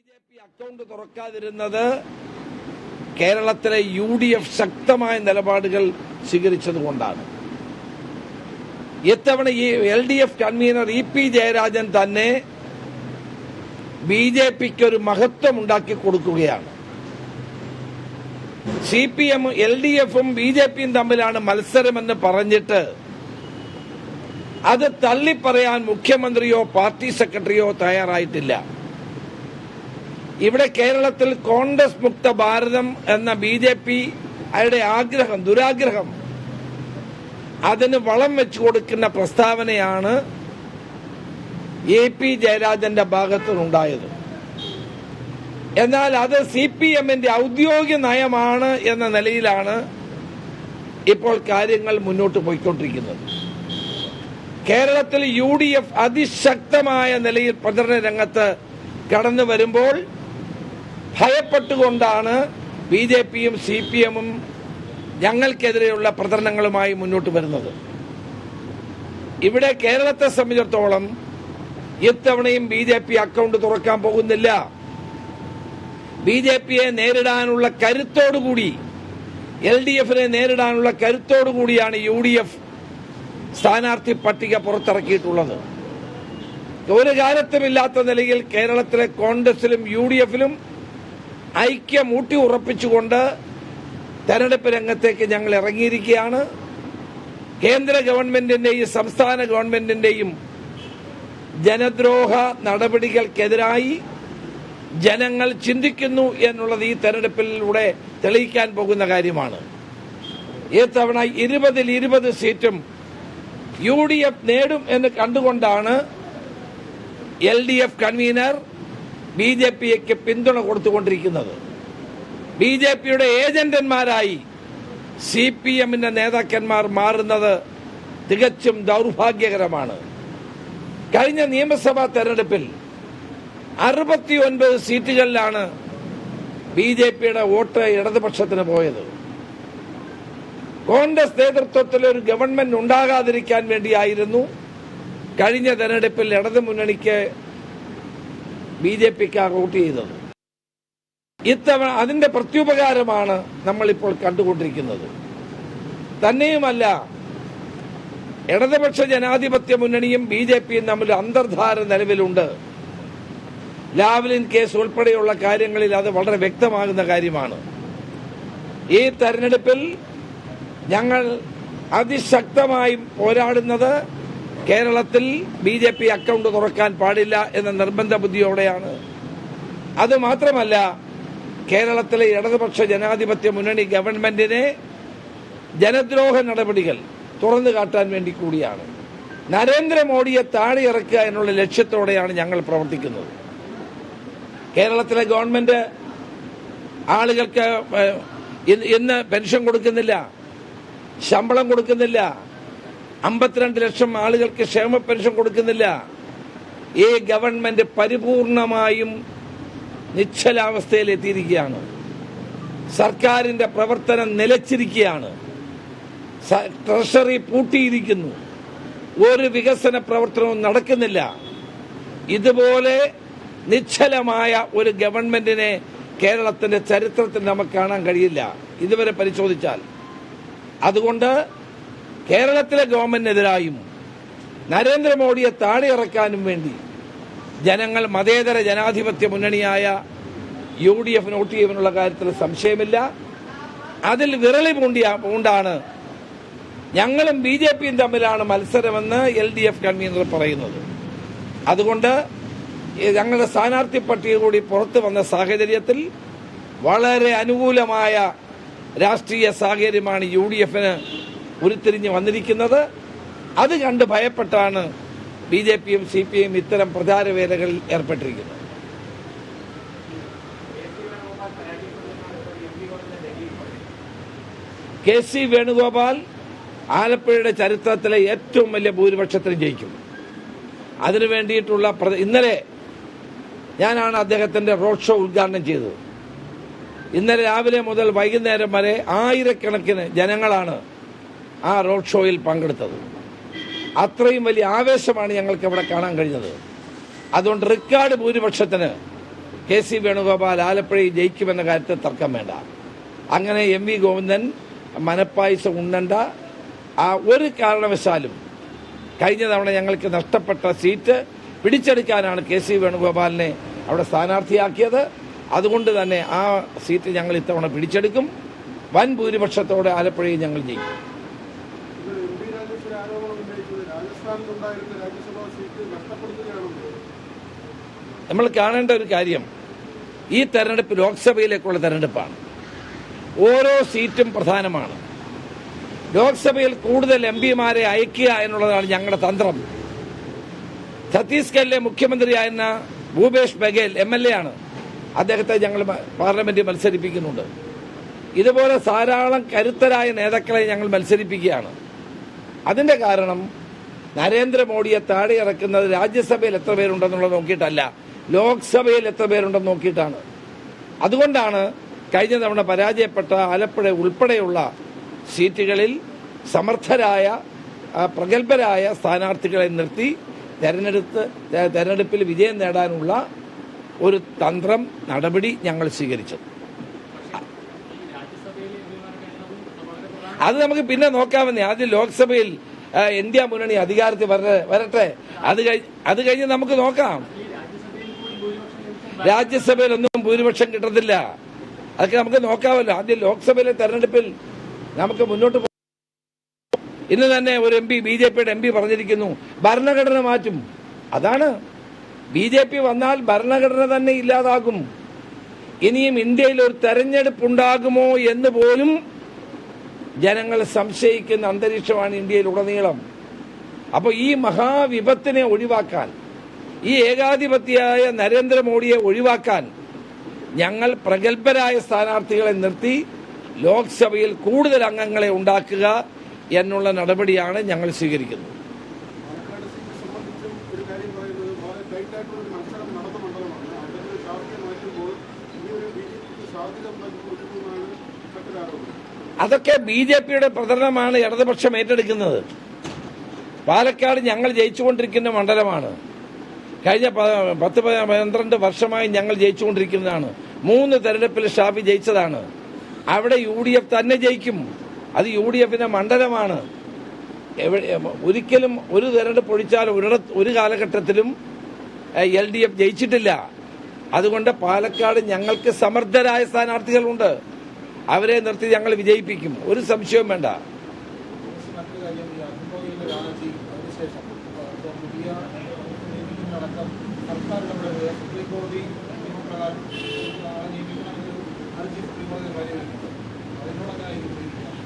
BJP account തുറക്കാതിരുന്നത് കേരളത്തിലെ UDF ശക്തമായ നിലപാടുകൾ സ്വീകരിച്ചതുകൊണ്ടാണ്. ഇത്തവണ ഈ LDF കൺവീനർ EP ജയരാജൻ തന്നെ ബിജെപിക്ക് ഒരു മഹത്വം ഉണ്ടാക്കി കൊടുക്കുകയാണ്. CPM LDFും ബിജെപിയും തമ്മിലാണ് മത്സരമെന്ന് പറഞ്ഞിട്ട് അത് തള്ളിപ്പറയാൻ മുഖ്യമന്ത്രിയോ പാർട്ടി സെക്രട്ടറിയോ തയ്യാറായിട്ടില്ല. ഇവിടെ കേരളത്തിൽ കോൺഗ്രസ് മുക്ത ഭാരതം എന്ന ബിജെപിയുടെ ആഗ്രഹം, ദുരാഗ്രഹം, അതിന് വളം വെച്ചു കൊടുക്കുന്ന പ്രസ്താവനയാണ് EP ജയരാജന്റെ ഭാഗത്തുനിന്നുണ്ടായത്. എന്നാൽ അത് CPMന്റെ ഔദ്യോഗിക നയമാണ് എന്ന നിലയിലാണ് ഇപ്പോൾ കാര്യങ്ങൾ മുന്നോട്ട് പോയിക്കൊണ്ടിരിക്കുന്നത്. കേരളത്തിൽ UDF അതിശക്തമായ നിലയിൽ പ്രചരണ രംഗത്ത് കടന്നു വരുമ്പോൾ ഭയപ്പെട്ടുകൊണ്ടാണ് ബിജെപിയും CPMും ഞങ്ങൾക്കെതിരെയുള്ള പ്രചരണങ്ങളുമായി മുന്നോട്ട് വരുന്നത്. ഇവിടെ കേരളത്തെ സംബന്ധിച്ചിടത്തോളം ഇത്തവണയും ബിജെപി അക്കൗണ്ട് തുറക്കാൻ പോകുന്നില്ല. ബിജെപിയെ നേരിടാനുള്ള കരുത്തോടുകൂടി, LDFനെ നേരിടാനുള്ള കരുത്തോടുകൂടിയാണ് UDF സ്ഥാനാർത്ഥി പട്ടിക പുറത്തിറക്കിയിട്ടുള്ളത്. ഒരു കാലത്തുമില്ലാത്ത നിലയിൽ കേരളത്തിലെ കോൺഗ്രസിലും UDFലും ഐക്യം ഊട്ടി ഉറപ്പിച്ചുകൊണ്ട് തെരഞ്ഞെടുപ്പ് രംഗത്തേക്ക് ഞങ്ങൾ ഇറങ്ങിയിരിക്കുകയാണ്. കേന്ദ്ര ഗവൺമെന്റിന്റെയും സംസ്ഥാന ഗവൺമെന്റിന്റെയും ജനദ്രോഹ നടപടികൾക്കെതിരായി ജനങ്ങൾ ചിന്തിക്കുന്നു എന്നുള്ളത് ഈ തെരഞ്ഞെടുപ്പിലൂടെ തെളിയിക്കാൻ പോകുന്ന കാര്യമാണ്. ഇത്തവണ 20-ൽ 20 സീറ്റും UDF നേടും എന്ന് കണ്ടുകൊണ്ടാണ് LDF കൺവീനർ ബിജെപിക്ക് പിന്തുണ കൊടുത്തുകൊണ്ടിരിക്കുന്നത്. ബിജെപിയുടെ ഏജന്റന്മാരായി CPMന്റെ നേതാക്കന്മാർ മാറുന്നത് തികച്ചും ദൗർഭാഗ്യകരമാണ്. കഴിഞ്ഞ നിയമസഭാ തെരഞ്ഞെടുപ്പിൽ 69 സീറ്റുകളിലാണ് ബിജെപിയുടെ വോട്ട് ഇടതുപക്ഷത്തിന് പോയത്. കോൺഗ്രസ് നേതൃത്വത്തിൽ ഒരു ഗവൺമെന്റ് ഉണ്ടാകാതിരിക്കാൻ വേണ്ടിയായിരുന്നു കഴിഞ്ഞ തെരഞ്ഞെടുപ്പിൽ ഇടതുമുന്നണിക്ക് ബിജെപിക്ക് വോട്ട് ചെയ്തത്. ഇത്തവണ അതിന്റെ പ്രത്യുപകാരമാണ് നമ്മളിപ്പോൾ കണ്ടുകൊണ്ടിരിക്കുന്നത്. തന്നെയുമല്ല, ഇടതുപക്ഷ ജനാധിപത്യ മുന്നണിയും ബിജെപിയും തമ്മിൽ അന്തർധാര നിലവിലുണ്ട്. ലാവ്ലിൻ കേസ് ഉൾപ്പെടെയുള്ള കാര്യങ്ങളിൽ അത് വളരെ വ്യക്തമാകുന്ന കാര്യമാണ്. ഈ തെരഞ്ഞെടുപ്പിൽ ഞങ്ങൾ അതിശക്തമായി പോരാടുന്നത് കേരളത്തിൽ ബിജെപി അക്കൗണ്ട് തുറക്കാൻ പാടില്ല എന്ന നിർബന്ധ ബുദ്ധിയോടെയാണ്. അതുമാത്രമല്ല, കേരളത്തിലെ ഇടതുപക്ഷ ജനാധിപത്യ മുന്നണി ഗവൺമെന്റിനെ ജനദ്രോഹ നടപടികൾ തുറന്നു കാട്ടാൻ വേണ്ടി കൂടിയാണ്. നരേന്ദ്രമോദിയെ താഴെ ഇറക്കുക എന്നുള്ള ലക്ഷ്യത്തോടെയാണ് ഞങ്ങൾ പ്രവർത്തിക്കുന്നത്. കേരളത്തിലെ ഗവൺമെന്റ് ആളുകൾക്ക് ഇന്ന് പെൻഷൻ കൊടുക്കുന്നില്ല, ശമ്പളം കൊടുക്കുന്നില്ല, 52 ലക്ഷം ആളുകൾക്ക് ക്ഷേമ പെൻഷൻ കൊടുക്കുന്നില്ല. ഈ ഗവൺമെന്റ് പരിപൂർണമായും നിശ്ചലാവസ്ഥയിൽ എത്തിയിരിക്കുകയാണ്. സർക്കാരിന്റെ പ്രവർത്തനം നിലച്ചിരിക്കുകയാണ്. ട്രഷറി പൂട്ടിയിരിക്കുന്നു. ഒരു വികസന പ്രവർത്തനവും നടക്കുന്നില്ല. ഇതുപോലെ നിശ്ചലമായ ഒരു ഗവൺമെന്റിനെ കേരളത്തിന്റെ ചരിത്രത്തിൽ നമുക്ക് കാണാൻ കഴിയില്ല, ഇതുവരെ പരിശോധിച്ചാൽ. അതുകൊണ്ട് കേരളത്തിലെ ഗവൺമെന്റിനെതിരായും നരേന്ദ്രമോദിയെ താഴെ ഇറക്കാനും വേണ്ടി ജനങ്ങൾ മതേതര ജനാധിപത്യ മുന്നണിയായ UDF വോട്ട് ചെയ്യുമെന്നുള്ള കാര്യത്തിൽ സംശയമില്ല. അതിൽ വിരളി പൂണ്ടാണ് ഞങ്ങളും ബിജെപിയും തമ്മിലാണ് മത്സരമെന്ന് LDF കൺവീനർ പറയുന്നത്. അതുകൊണ്ട് ഞങ്ങളുടെ സ്ഥാനാർത്ഥി പട്ടിക കൂടി പുറത്തു വന്ന സാഹചര്യത്തിൽ വളരെ അനുകൂലമായ രാഷ്ട്രീയ സാഹചര്യമാണ് UDFന് ഉരുത്തിരിഞ്ഞ് വന്നിരിക്കുന്നത്. അത് കണ്ട് ഭയപ്പെട്ടാണ് ബിജെപിയും CPM ഇത്തരം പ്രചാരവേലകളിൽ ഏർപ്പെട്ടിരിക്കുന്നത്. KC വേണുഗോപാൽ ആലപ്പുഴയുടെ ചരിത്രത്തിലെ ഏറ്റവും വലിയ ഭൂരിപക്ഷത്തിന് ജയിക്കും. അതിനു വേണ്ടിയിട്ടുള്ള ഇന്നലെ ഞാനാണ് അദ്ദേഹത്തിന്റെ റോഡ് ഷോ ഉദ്ഘാടനം ചെയ്തത്. ഇന്നലെ രാവിലെ മുതൽ വൈകുന്നേരം വരെ ആയിരക്കണക്കിന് ജനങ്ങളാണ് ആ റോഡ് ഷോയിൽ പങ്കെടുത്തത്. അത്രയും വലിയ ആവേശമാണ് ഞങ്ങൾക്ക് അവിടെ കാണാൻ കഴിഞ്ഞത്. അതുകൊണ്ട് റെക്കോർഡ് ഭൂരിപക്ഷത്തിന് KC വേണുഗോപാൽ ആലപ്പുഴയിൽ ജയിക്കുമെന്ന കാര്യത്തിൽ തർക്കം വേണ്ട. അങ്ങനെ MV ഗോവിന്ദൻ മനപ്പായസം ഉണ്ണണ്ട. ഒരു കാരണവശാലും കഴിഞ്ഞ തവണ ഞങ്ങൾക്ക് നഷ്ടപ്പെട്ട സീറ്റ് പിടിച്ചെടുക്കാനാണ് KC വേണുഗോപാലിനെ അവിടെ സ്ഥാനാർത്ഥിയാക്കിയത്. അതുകൊണ്ട് തന്നെ ആ സീറ്റ് ഞങ്ങൾ ഇത്തവണ പിടിച്ചെടുക്കും. വൻ ഭൂരിപക്ഷത്തോടെ ആലപ്പുഴയിൽ ഞങ്ങൾ ജയിക്കും. നമ്മൾ കാണേണ്ട ഒരു കാര്യം, ഈ തെരഞ്ഞെടുപ്പ് ലോക്സഭയിലേക്കുള്ള തെരഞ്ഞെടുപ്പാണ്. ഓരോ സീറ്റും പ്രധാനമാണ്. ലോക്സഭയിൽ കൂടുതൽ MPമാരെ അയക്കുക എന്നുള്ളതാണ് ഞങ്ങളുടെ തന്ത്രം. ഛത്തീസ്ഗഡിലെ മുഖ്യമന്ത്രിയായിരുന്ന ഭൂപേഷ് ബഘേൽ MLA ആണ്. അദ്ദേഹത്തെ ഞങ്ങൾ പാർലമെന്റിൽ മത്സരിപ്പിക്കുന്നുണ്ട്. ഇതുപോലെ ധാരാളം കരുത്തരായ നേതാക്കളെ ഞങ്ങൾ മത്സരിപ്പിക്കുകയാണ്. അതിന്റെ കാരണം നരേന്ദ്രമോദിയെ താഴെ ഇറക്കുന്നത് രാജ്യസഭയിൽ എത്ര പേരുണ്ടെന്നുള്ളത് നോക്കിയിട്ടല്ല, ലോക്സഭയിൽ എത്ര പേരുണ്ടെന്ന് നോക്കിയിട്ടാണ്. അതുകൊണ്ടാണ് കഴിഞ്ഞ തവണ പരാജയപ്പെട്ട ആലപ്പുഴ ഉൾപ്പെടെയുള്ള സീറ്റുകളിൽ സമർത്ഥരായ പ്രഗത്ഭരായ സ്ഥാനാർത്ഥികളെ നിർത്തി തെരഞ്ഞെടുപ്പിൽ വിജയം നേടാനുള്ള ഒരു തന്ത്രം നടപടി ഞങ്ങൾ സ്വീകരിച്ചത്. അത് നമുക്ക് പിന്നെ നോക്കാമെന്നേ. ആദ്യം ലോക്സഭയിൽ ഇന്ത്യ മുന്നണി അധികാരത്തിൽ വരട്ടെ, അത് കഴിഞ്ഞ് നമുക്ക് നോക്കാം. രാജ്യസഭയിലൊന്നും ഭൂരിപക്ഷം കിട്ടത്തില്ല, അതൊക്കെ നമുക്ക് നോക്കാമല്ലോ. ആദ്യം ലോക്സഭയിലെ തെരഞ്ഞെടുപ്പിൽ നമുക്ക് മുന്നോട്ട് പോകും. ഇന്ന് തന്നെ ഒരു BJPയുടെ MP പറഞ്ഞിരിക്കുന്നു, ഭരണഘടന മാറ്റും. അതാണ്, BJP വന്നാൽ ഭരണഘടന തന്നെ ഇല്ലാതാകും. ഇനിയും ഇന്ത്യയിൽ ഒരു തെരഞ്ഞെടുപ്പ് ഉണ്ടാകുമോ എന്ന് പോലും ജനങ്ങൾ സംശയിക്കുന്ന അന്തരീക്ഷമാണ് ഇന്ത്യയിലുടനീളം. അപ്പോൾ ഈ മഹാവിപത്തിനെ ഒഴിവാക്കാൻ, ഈ ഏകാധിപതിയായ നരേന്ദ്രമോദിയെ ഒഴിവാക്കാൻ ഞങ്ങൾ പ്രഗത്ഭരായ സ്ഥാനാർത്ഥികളെ നിർത്തി ലോക്സഭയിൽ കൂടുതൽ അംഗങ്ങളെ ഉണ്ടാക്കുക എന്നുള്ള നടപടിയാണ് ഞങ്ങൾ സ്വീകരിക്കുന്നത്. അതൊക്കെ BJPയുടെ പ്രചരണമാണ് ഇടതുപക്ഷം ഏറ്റെടുക്കുന്നത്. പാലക്കാട് ഞങ്ങൾ ജയിച്ചുകൊണ്ടിരിക്കുന്ന മണ്ഡലമാണ്. കഴിഞ്ഞ 10-12 വർഷമായി ഞങ്ങൾ ജയിച്ചുകൊണ്ടിരിക്കുന്നതാണ്. 3 തെരഞ്ഞെടുപ്പിൽ ഷാഫി ജയിച്ചതാണ്. അവിടെ UDF തന്നെ ജയിക്കും. അത് UDFന്റെ മണ്ഡലമാണ്. ഒരിക്കലും ഒരു തെരഞ്ഞെടുപ്പ് ഒഴിച്ചാൽ ഒരു കാലഘട്ടത്തിലും LDF ജയിച്ചിട്ടില്ല. അതുകൊണ്ട് പാലക്കാട് ഞങ്ങൾക്ക് സമർത്ഥരായ സ്ഥാനാർത്ഥികളുണ്ട്. അവരെ നിർത്തി ഞങ്ങൾ വിജയിപ്പിക്കും, ഒരു സംശയവും വേണ്ട.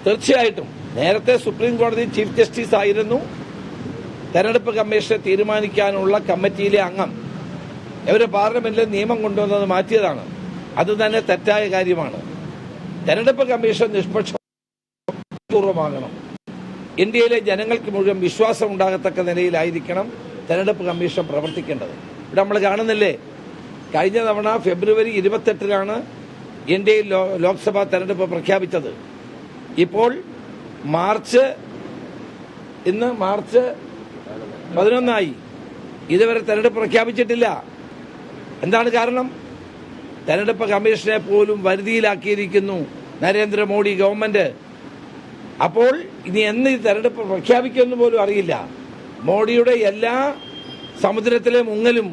തീർച്ചയായിട്ടും നേരത്തെ സുപ്രീം കോടതി ചീഫ് ജസ്റ്റിസ് ആയിരുന്നു തെരഞ്ഞെടുപ്പ് കമ്മീഷനെ തീരുമാനിക്കാനുള്ള കമ്മിറ്റിയിലെ അംഗം. ഇവർ പാർലമെന്റിൽ നിയമം കൊണ്ടുവന്നത് മാറ്റിയതാണ്. അത് തന്നെ തെറ്റായ കാര്യമാണ്. തെരഞ്ഞെടുപ്പ് കമ്മീഷൻ നിഷ്പക്ഷപൂർവമാകണം. ഇന്ത്യയിലെ ജനങ്ങൾക്ക് മുഴുവൻ വിശ്വാസം ഉണ്ടാകത്തക്ക നിലയിലായിരിക്കണം തെരഞ്ഞെടുപ്പ് കമ്മീഷൻ പ്രവർത്തിക്കേണ്ടത്. ഇവിടെ നമ്മൾ കാണുന്നില്ലേ, കഴിഞ്ഞ തവണ ഫെബ്രുവരി 28-നാണ് ഇന്ത്യയിൽ ലോക്സഭാ തെരഞ്ഞെടുപ്പ് പ്രഖ്യാപിച്ചത്. ഇപ്പോൾ ഇന്ന് മാർച്ച് 11 ഇതുവരെ തെരഞ്ഞെടുപ്പ് പ്രഖ്യാപിച്ചിട്ടില്ല. എന്താണ് കാരണം? തെരഞ്ഞെടുപ്പ് കമ്മീഷനെ പോലും വരുതിയിലാക്കിയിരിക്കുന്നു നരേന്ദ്രമോദി ഗവൺമെന്റ്. അപ്പോൾ ഇനി എന്ന് ഈ തെരഞ്ഞെടുപ്പ് പ്രഖ്യാപിക്കുമെന്ന് പോലും അറിയില്ല. മോഡിയുടെ എല്ലാ സമുദ്രത്തിലെ മുങ്ങലും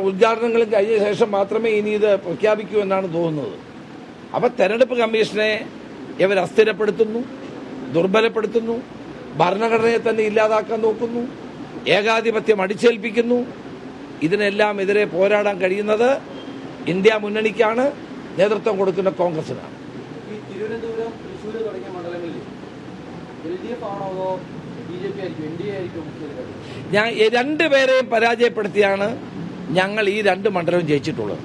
ഉദ്ഘാടനങ്ങളും കഴിഞ്ഞ ശേഷം മാത്രമേ ഇനി ഇത് പ്രഖ്യാപിക്കൂ എന്നാണ് തോന്നുന്നത്. അപ്പൊ തെരഞ്ഞെടുപ്പ് കമ്മീഷനെ ഇവർ അസ്ഥിരപ്പെടുത്തുന്നു, ദുർബലപ്പെടുത്തുന്നു, ഭരണഘടനയെ തന്നെ ഇല്ലാതാക്കാൻ നോക്കുന്നു, ഏകാധിപത്യം അടിച്ചേൽപ്പിക്കുന്നു. ഇതിനെല്ലാം എതിരെ പോരാടാൻ കഴിയുന്നത് ഇന്ത്യ മുന്നണിക്കാണ്, നേതൃത്വം കൊടുക്കുന്ന കോൺഗ്രസിനാണ്. തിരുവനന്തപുരം, തൃശ്ശൂർ തുടങ്ങിയ മണ്ഡലങ്ങളിൽ LDF ആണോ അതോ BJP ആയിരിക്കും, NDA ആയിരിക്കും? ഞാൻ 2 പേരെയും പരാജയപ്പെടുത്തിയാണ് ഞങ്ങൾ ഈ 2 മണ്ഡലവും ജയിച്ചിട്ടുള്ളത്.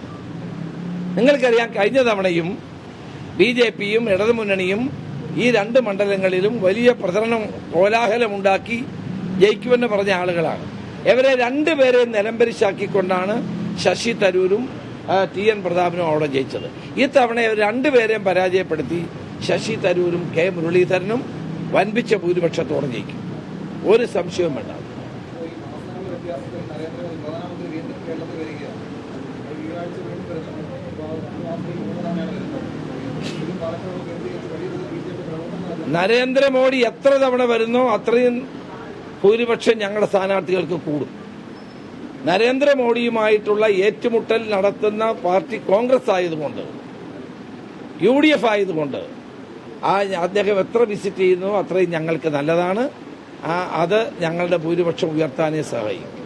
നിങ്ങൾക്കറിയാം, കഴിഞ്ഞ തവണയും BJPയും ഇടതുമുന്നണിയും ഈ 2 മണ്ഡലങ്ങളിലും വലിയ പ്രചരണം കോലാഹലമുണ്ടാക്കി ജയിക്കുമെന്ന് പറഞ്ഞ ആളുകളാണ്. ഇവരെ 2 പേരെയും നിലംപരിശാക്കിക്കൊണ്ടാണ് ശശി തരൂരും TN പ്രതാപനും അവിടെ ജയിച്ചത്. ഈ തവണ ഇവർ 2 പേരെയും പരാജയപ്പെടുത്തി ശശി തരൂരും K മുരളീധരനും വൻപിച്ച ഭൂരിപക്ഷത്തോടെ ജയിക്കും, ഒരു സംശയവും വേണ്ട. നരേന്ദ്രമോദി പ്രധാനമന്ത്രി വീണ്ടും കേരളത്തിൽ വരികയാണ്. ഈ ആഴ്ച നരേന്ദ്രമോദി എത്ര തവണ വരുന്നോ അത്രയും ഭൂരിപക്ഷം ഞങ്ങളുടെ സ്ഥാനാർത്ഥികൾക്ക് കൂടും. നരേന്ദ്രമോദിയുമായിട്ടുള്ള ഏറ്റുമുട്ടൽ നടത്തുന്ന പാർട്ടി കോൺഗ്രസ് ആയതുകൊണ്ട്, UDF ആയതുകൊണ്ട് അദ്ദേഹം എത്ര വിസിറ്റ് ചെയ്യുന്നു അത്രയും ഞങ്ങൾക്ക് നല്ലതാണ്. അത് ഞങ്ങളുടെ ഭൂരിപക്ഷം ഉയർത്താനേ സഹായിക്കും.